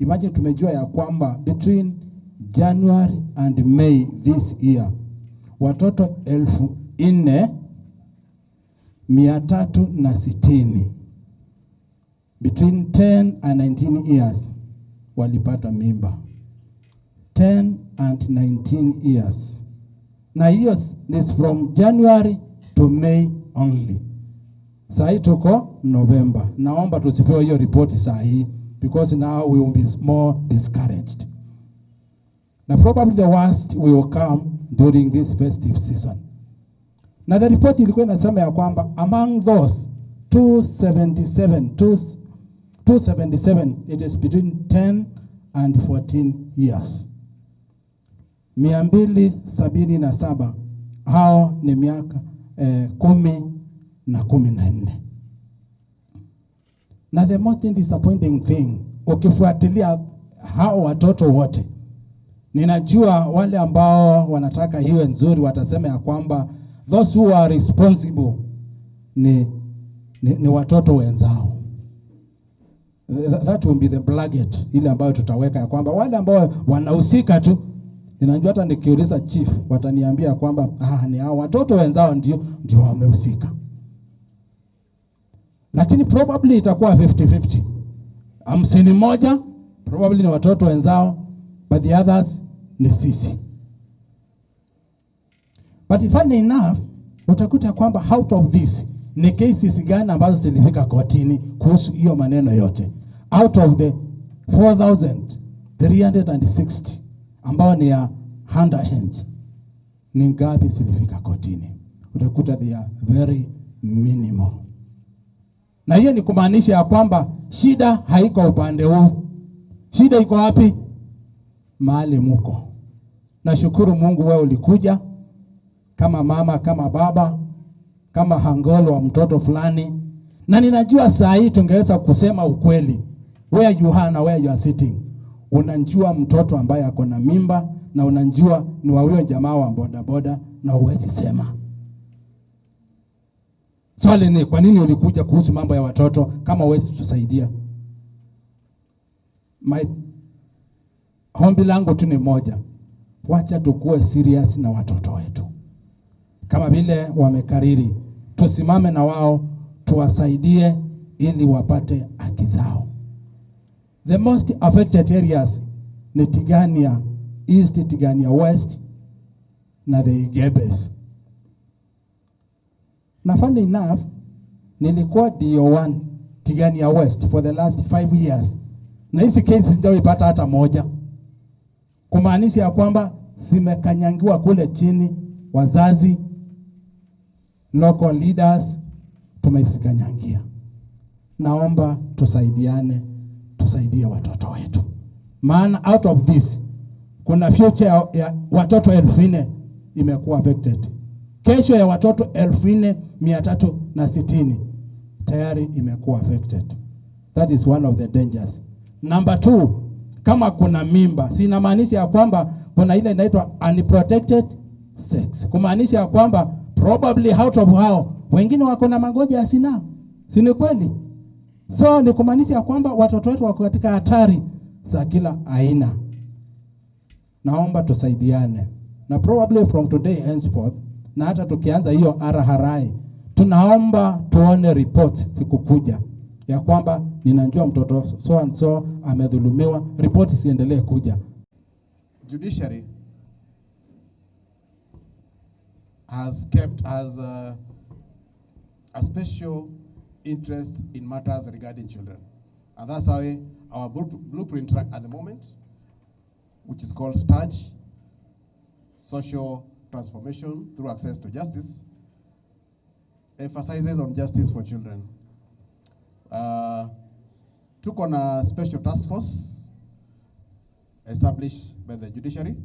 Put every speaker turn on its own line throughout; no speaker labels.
Imagine tumejua ya kwamba between January and May this year watoto 4,360 between 10 and 19 years walipata mimba. 10 and 19 years. Na hiyo is from January to May only. Saa hii tuko November. Naomba tusipewe hiyo report saa hii, because now we will be more discouraged. Now probably the worst will come during this festive season. Na the report ilikuwa inasema ya kwamba among those 277, it is between 10 and 14 years. 277 hao ni miaka 10 na 14. Na the most disappointing thing, ukifuatilia hao watoto wote, ninajua wale ambao wanataka hiyo nzuri watasema ya kwamba those who are responsible ni watoto wenzao. That will be the bracket ile ambayo tutaweka ya kwamba wale ambao wanahusika tu. Ninajua hata nikiuliza chief wataniambia kwamba ni hao watoto wenzao ndio wamehusika. Lakini probably itakuwa 50-50. 51 probably ni watoto wenzao, but the others ni sisi. But funny enough, utakuta kwamba out of this ni cases gani ambazo zilifika kotini kuhusu hiyo maneno yote. Out of the 4,360 ambao ni ya underage, ni ngapi zilifika kotini? Utakuta they are very minimal. Na hiyo ni kumaanisha ya kwamba shida haiko upande huu. Shida iko wapi? Mahali muko. Nashukuru Mungu wewe ulikuja kama mama, kama baba, kama hangolo wa mtoto fulani. Na ninajua saa hii tungeweza kusema ukweli. Where you are na where you are sitting. Unanjua mtoto ambaye ako na mimba, na unanjua ni wa huyo jamaa wa bodaboda, na huwezi sema. Swali ni kwa nini ulikuja kuhusu mambo ya watoto kama huwezi tusaidia? Hombi langu tu ni moja. Wacha tukue serious na watoto wetu. Kama vile wamekariri, tusimame na wao, tuwasaidie ili wapate haki zao. The most affected areas ni Tigania East, Tigania West na the Igembes. Na funny enough, nilikuwa DO1 Tigania West for the last 5 years. Na hizi cases sijawaipata hata moja. Kumaanisha ya kwamba zimekanyangiwa kule chini, wazazi, local leaders, tumezikanyangia. Naomba tusaidiane, tusaidie watoto wetu. Maana out of this, kuna future ya watoto 4,000 imekuwa affected. Kesho ya watoto 4,360 tayari imekuwa affected. That is one of the dangers. Number 2, kama kuna mimba, si inamaanisha ya kwamba kuna ile inaitwa unprotected sex. Kumaanisha ya kwamba probably out of hao wengine wako na magonjwa ya zinaa. Si ni kweli? So ni kumaanisha ya kwamba watoto wetu wako katika hatari za kila aina. Naomba tusaidiane. Na probably from today henceforth, na hata tukianza hiyo araharai, tunaomba tuone reports sikukuja ya kwamba ninajua mtoto so and so amedhulumiwa, report isiendelee kuja.
Judiciary has kept as a special interest in matters regarding children. And that's how our blueprint at the moment, which is called STARG, Social Transformation Through Access to Justice, emphasizes on justice for children. Took on a special task force established by the judiciary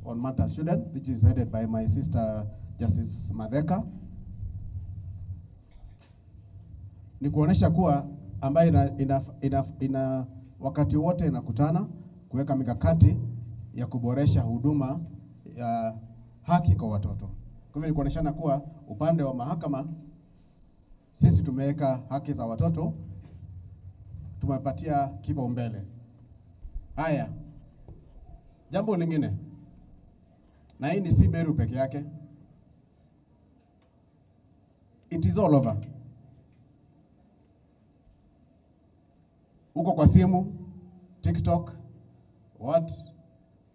on matters children, which is headed by my sister Justice Madheka. Ni kuonesha kuwa ambayo ina wakati wote inakutana kuweka mikakati ya kuboresha huduma ya haki kwa watoto. Kwa hivyo ni kuoneshana kuwa upande wa mahakama sisi tumeweka haki za watoto, tumepatia kipaumbele. Haya, jambo lingine, na hii ni si Meru peke yake, it is all over. Uko kwa simu, TikTok, what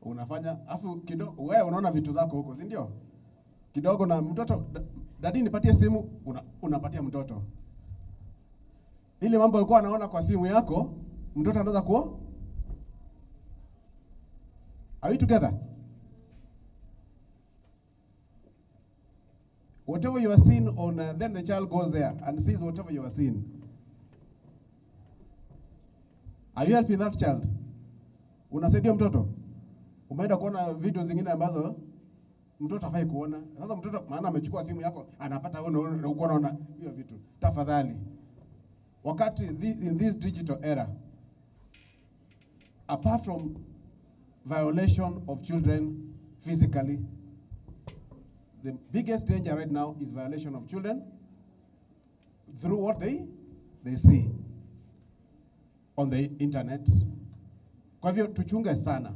unafanya, afu kidogo wewe unaona vitu zako huko, si ndio? Kidogo na mtoto, dadi nipatie simu, unapatia mtoto. Ile mambo alikuwa anaona kwa simu yako, mtoto anaweza kuwa. Are we together? Whatever you are seeing on, then the child goes there and sees whatever you are seeing. Are you helping that child? Unasaidia mtoto? Umeenda kuona video zingine ambazo mtoto hafai kuona. Sasa mtoto maana amechukua simu yako, anapata uko unaona hiyo vitu. Tafadhali. Wakati in this digital era, apart from violation of children physically, the biggest danger right now is violation of children through what they see on the internet. Kwa hivyo tuchunge sana.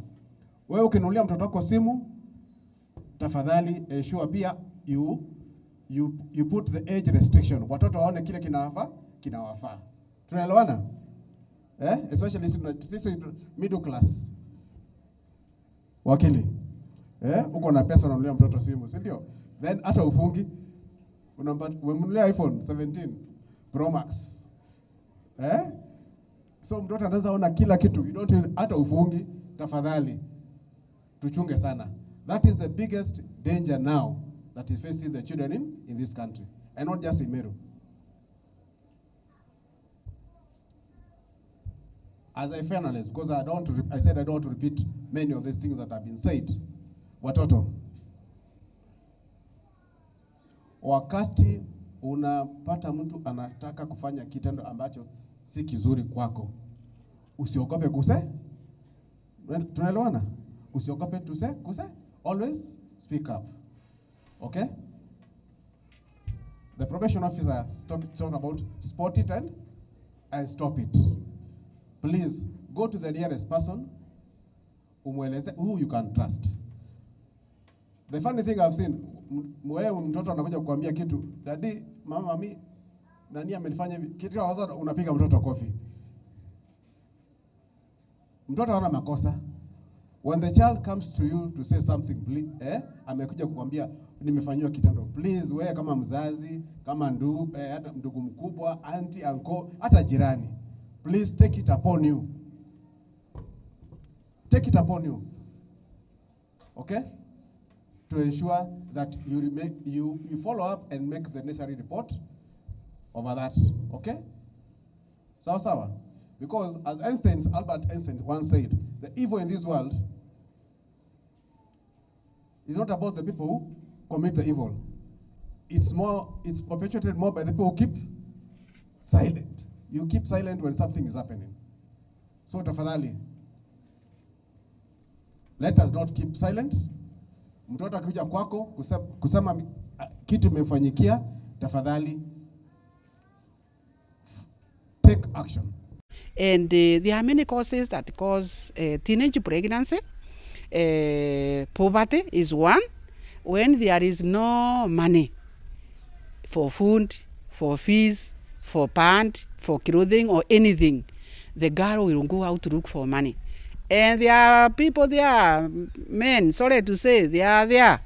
Wewe ukinunulia mtoto wako simu, tafadhali ensure pia you put the age restriction. Watoto waone kile kinawafaa. Tunaelewana? Especially sisi middle class. Wakili. Uko na pesa unanunulia mtoto simu, si ndio? Then hata ufungi unanunulia iPhone 17 Pro Max. So mtoto anaweza ona kila kitu. You don't hata ufungi, tafadhali. Tuchunge sana. That is the biggest danger now that is facing the children in this country, and not just in Meru. As I finalize, because I said I don't want to repeat many of these things that have been said. Watoto, wakati unapata mtu anataka kufanya kitendo ambacho si kizuri kwako, usiogope tunaelewana? Usiogope always speak up. Okay? The probation officer talk about spot it and stop it. Please go to the nearest person, umweleze who you can trust. The funny thing I've seen, wewe mtoto anakuja kukuambia kitu, daddy, mami, nani amenifanya hivi? Kitu waza unapiga mtoto kofi. Mtoto hana makosa. When the child comes to you to say something, amekuja kukuambia nimefanywa kitendo. Please, wewe kama mzazi, kama ndugu, hata ndugu mkubwa, auntie, uncle, hata jirani, please take it upon you. Take it upon you. Okay? To ensure that you follow up and make the necessary report over that. Okay? Sawa. Because as Albert Einstein once said, the evil in this world is not about the people who commit the evil. It's perpetuated more by the people who keep silent. You keep silent when something is happening. So tafadhali, let us not keep silent. Mtoto akija kwako kusema kitu imemfanyikia, tafadhali take action.
And there are many causes that cause teenage pregnancy. Poverty is one. When there is no money for food, for fees, for pant, for clothing or anything, the girl will go out to look for money. And there are people there, men, sorry to say, they are there.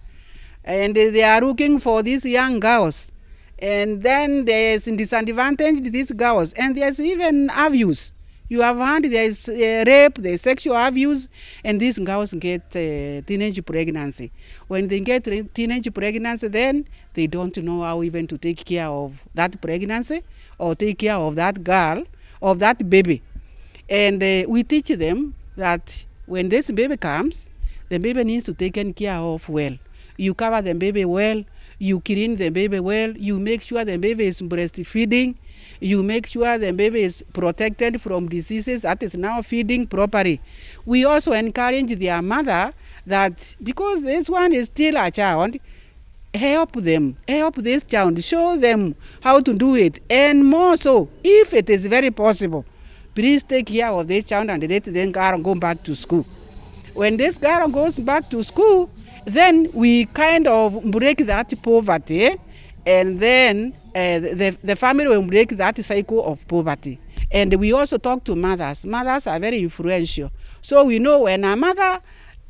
And they are looking for these young girls. And then there's disadvantage to these girls. And there's even abuse. You have heard there's rape, there's sexual abuse, and these girls get teenage pregnancy. When they get teenage pregnancy, then they don't know how even to take care of that pregnancy or take care of that girl, of that baby. And we teach them that when this baby comes, the baby needs to be taken care of well. You cover the baby well, you clean the baby well, you make sure the baby is breastfeeding, you make sure the baby is protected from diseases that is now feeding properly. We also encourage their mother that because this one is still a child, help this child, show them how to do it. And more so, if it is very possible, please take care of this child and let them go back to school. When this girl goes back to school, then we kind of break that poverty, and then the family will break that cycle of poverty. And we also talk to mothers. Mothers are very influential. So we know when a mother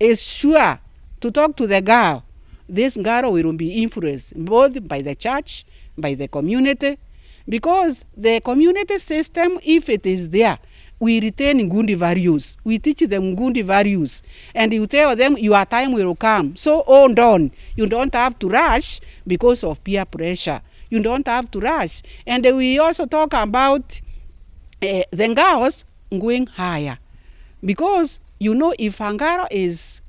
is sure to talk to the girl, this girl will be influenced both by the church, by the community, because the community system, if it is there, we retain good values. We teach them good values. And you tell them your time will come. So hold on. You don't have to rush because of peer pressure. You don't have to rush. And we also talk about the girls going higher. Because, you know, if a girl is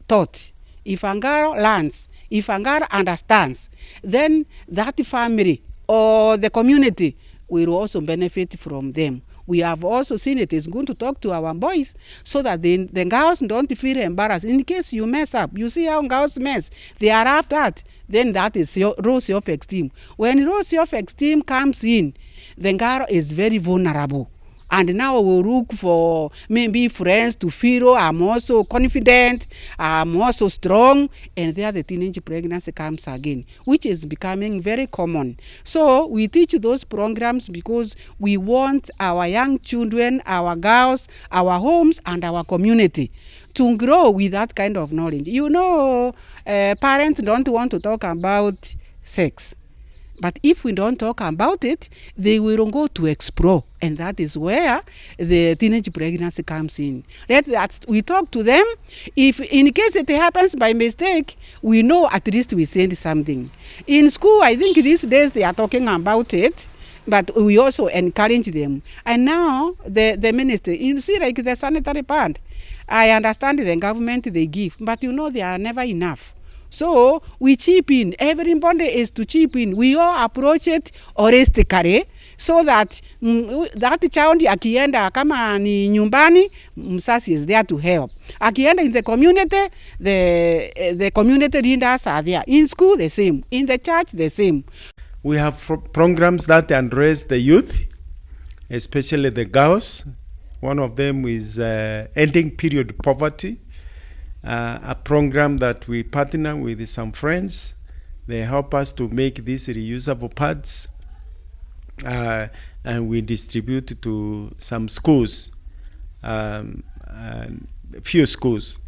taught, if a girl learns, if a girl understands, then that family or the community will also benefit from them. We have also seen it is good to talk to our boys so that the girls don't feel embarrassed. In case you mess up, you see how girls mess, they are after that. Then that is your low self-esteem. When low self-esteem comes in, the girl is very vulnerable. And now we'll look for maybe friends to feel I'm also confident, I'm also strong, and there the teenage pregnancy comes again, which is becoming very common. So we teach those programs because we want our young children, our girls, our homes, and our community to grow with that kind of knowledge. You know, parents don't want to talk about sex. But if we don't talk about it, they will go to explore. And that is where the teenage pregnancy comes in. We talk to them. If in case it happens by mistake, we know at least we send something. In school, I think these days they are talking about it, but we also encourage them. And now the ministry, you see, like the sanitary pad, I understand the government they give, but you know they are never enough. So we chip in. Everybody is to chip in. We all approach it holistically so that that child akienda kama ni nyumbani, msasi is there to help. Akienda in the community, the community leaders are there. In school, the same. In the church, the same.
We have programs that address the youth, especially the girls. One of them is ending period poverty. A program that we partner with some friends. They help us to make these reusable pads, and we distribute to some schools, few schools.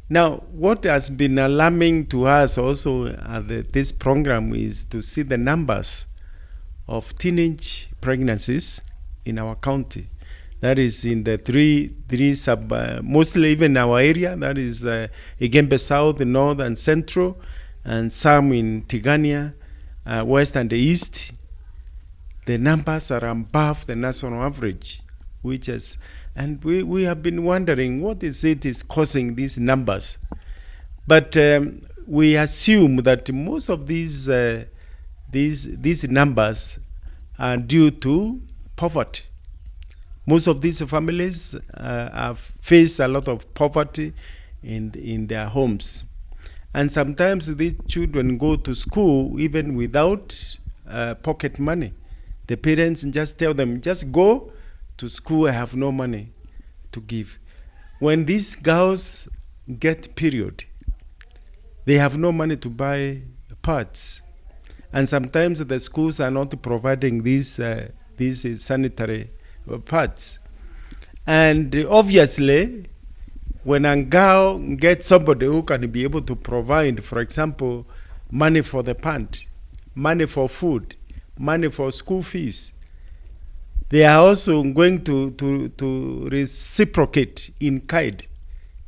Now, what has been alarming to us also at this program is to see the numbers of teenage pregnancies in our county. That is in the three sub, mostly even our area, that is Igembe South, North and Central, and some in Tigania, West and the East. The numbers are above the national average, which is, and we have been wondering what is causing these numbers. But we assume that most of these numbers are due to poverty. Most of these families have faced a lot of poverty in their homes. And sometimes these children go to school even without pocket money. The parents just tell them, just go to school, I have no money to give. When these girls get period, they have no money to buy pads. And sometimes the schools are not providing these sanitary pads. And obviously, when a girl gets somebody who can be able to provide, for example, money for the pant, money for food, money for school fees, they are also going to reciprocate in kind.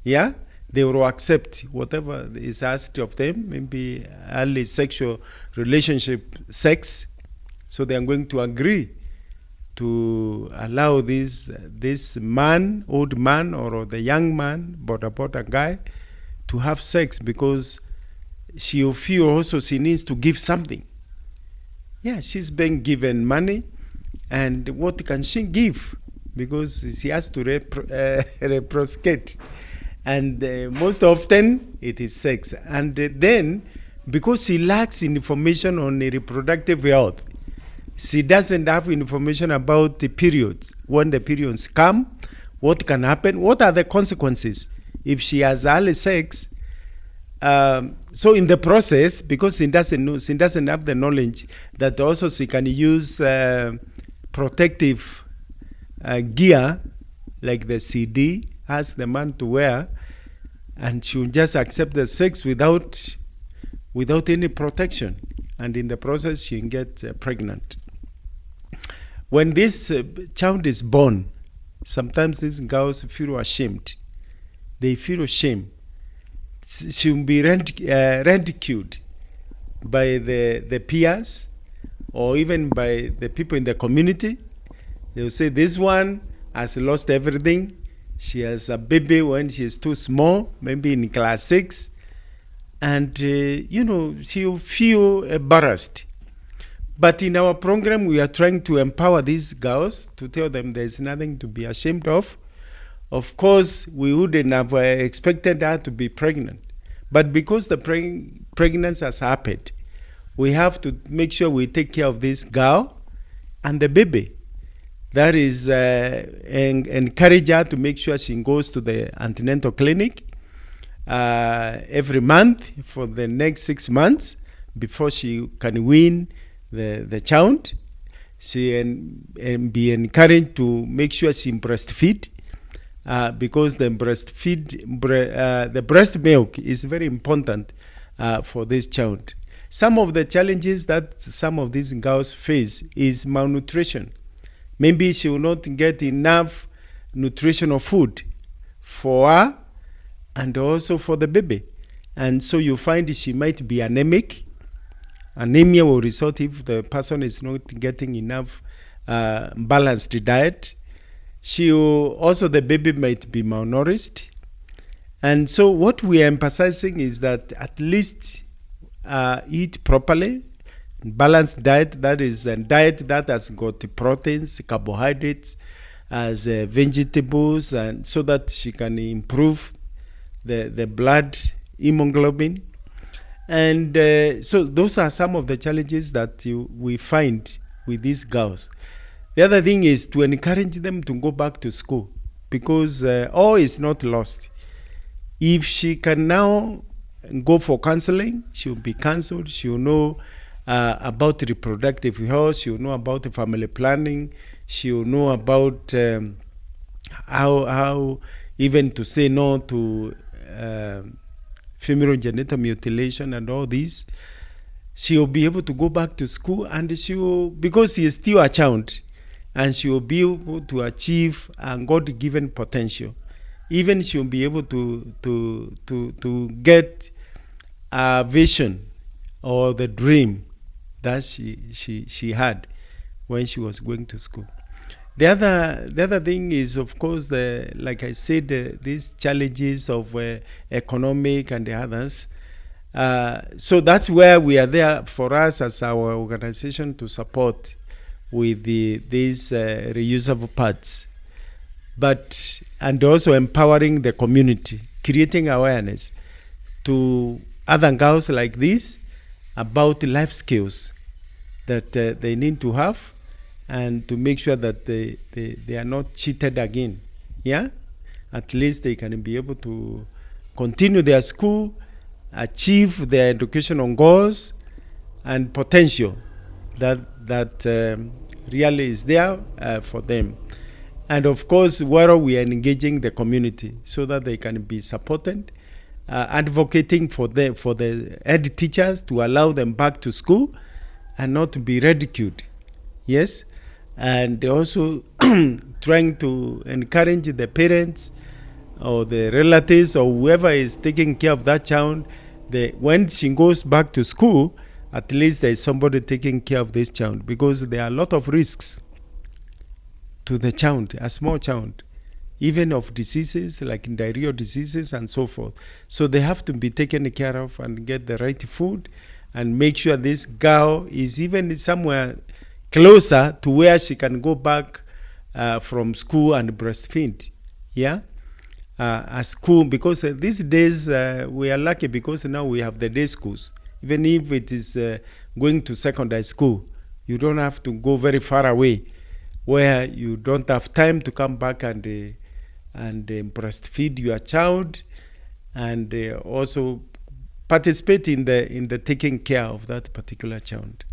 Yeah? They will accept whatever is asked of them, maybe early sexual relationship, sex. So they are going to agree to allow this man, old man, or the young man, but about a guy, to have sex because she will feel also she needs to give something. Yeah, she's being given money, and what can she give? Because she has to reciprocate. And most often it is sex. And then, because she lacks information on reproductive health, She doesn't have information about the periods. When the periods come, what can happen? What are the consequences if she has early sex? So in the process, because she doesn't know, she doesn't have the knowledge that also she can use protective gear like the CD, ask the man to wear, and she will just accept the sex without any protection, and in the process she can get pregnant. When this child is born, sometimes these girls feel ashamed. They feel shame. She will be ridiculed by the peers or even by the people in the community. They will say, this one has lost everything. She has a baby when she is too small, maybe in class 6. And, she will feel embarrassed. But in our program, we are trying to empower these girls to tell them there's nothing to be ashamed of. Of course, we wouldn't have expected her to be pregnant. But because the pregnancy has happened, we have to make sure we take care of this girl and the baby. That is, encourage her to make sure she goes to the antenatal clinic every month for the next 6 months before she can wean the child. She and be encouraged to make sure she breastfeed. Because the breast milk is very important for this child. Some of the challenges that some of these girls face is malnutrition. Maybe she will not get enough nutritional food for her and also for the baby. And so you find she might be anemic. Anemia will result if the person is not getting enough balanced diet. The baby might be malnourished. And so what we are emphasizing is that at least eat properly, balanced diet, that is a diet that has got proteins, carbohydrates, as vegetables, and so that she can improve the blood hemoglobin. And so those are some of the challenges that we find with these girls. The other thing is to encourage them to go back to school, because all is not lost. If she can now go for counseling, she will be counseled. She will know about reproductive health. She will know about family planning. She will know about how even to say no to female genital mutilation and all this. She will be able to go back to school, and because she is still a child, and she will be able to achieve a God-given potential. Even she will be able to get a vision or the dream that she had when she was going to school. The other thing is, of course, like I said, these challenges of economic and the others. So that's where we are there for us as our organization to support with these reusable pads, and also empowering the community, creating awareness to other girls like this about life skills that they need to have, and to make sure that they are not cheated again. Yeah, at least they can be able to continue their school, achieve their educational goals and potential that really is there for them. And of course, while we are engaging the community so that they can be supported, advocating for the head teachers to allow them back to school and not to be ridiculed. Yes, and also trying to encourage the parents or the relatives or whoever is taking care of that child, when she goes back to school, at least there is somebody taking care of this child, because there are a lot of risks to the child, a small child, even of diseases like diarrheal diseases and so forth. So they have to be taken care of and get the right food, and make sure this girl is even somewhere closer to where she can go back from school and breastfeed. Yeah, a school, because these days we are lucky because now we have the day schools. Even if it is going to secondary school, You don't have to go very far away where you don't have time to come back and breastfeed your child, and also participate in the taking care of that particular child.